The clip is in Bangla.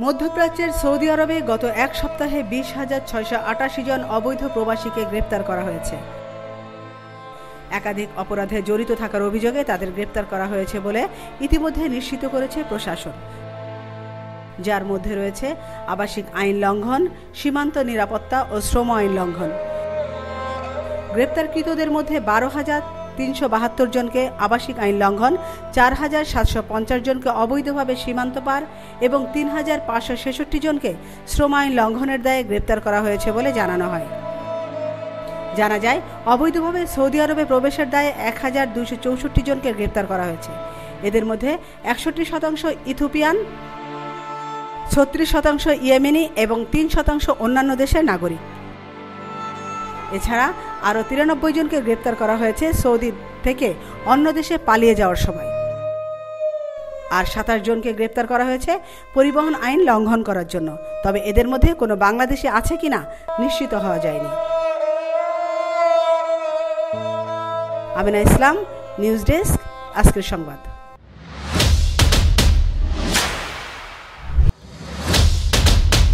মধ্যপ্রাচ্যের সৌদি আরবে গত এক সপ্তাহে 20,688 জন অবৈধ প্রবাসীকে গ্রেপ্তার করা হয়েছে। একাধিক অপরাধে জড়িত থাকার অভিযোগে তাদের গ্রেপ্তার করা হয়েছে বলে ইতিমধ্যে নিশ্চিত করেছে প্রশাসন, যার মধ্যে রয়েছে আবাসিক আইন লঙ্ঘন, সীমান্ত নিরাপত্তা ও শ্রম আইন লঙ্ঘন। গ্রেপ্তারকৃতদের মধ্যে 12,372 জনকে আবাসিক আইন লঙ্ঘন, 4,750 জনকে অবৈধভাবে সীমান্ত পার এবং 3,566 জনকে শ্রম আইন লঙ্ঘনের দায়ে গ্রেপ্তার করা হয়েছে বলে জানানো হয়। জানা যায়, অবৈধভাবে সৌদি আরবে প্রবেশের দায়ে 1,264 জনকে গ্রেপ্তার করা হয়েছে। এদের মধ্যে 61% ইথিওপিয়ান, 36% ইয়েমেনি এবং 3% অন্যান্য দেশের নাগরিক। এছাড়া আরও 93 জনকে গ্রেপ্তার করা হয়েছে সৌদি থেকে অন্য দেশে পালিয়ে যাওয়ার সময়, আর 27 জনকে গ্রেপ্তার করা হয়েছে পরিবহন আইন লঙ্ঘন করার জন্য। তবে এদের মধ্যে কোনো বাংলাদেশি আছে কিনা নিশ্চিত হওয়া যায়নি। আমিনা ইসলাম, নিউজ ডেস্ক, আজকের সংবাদ।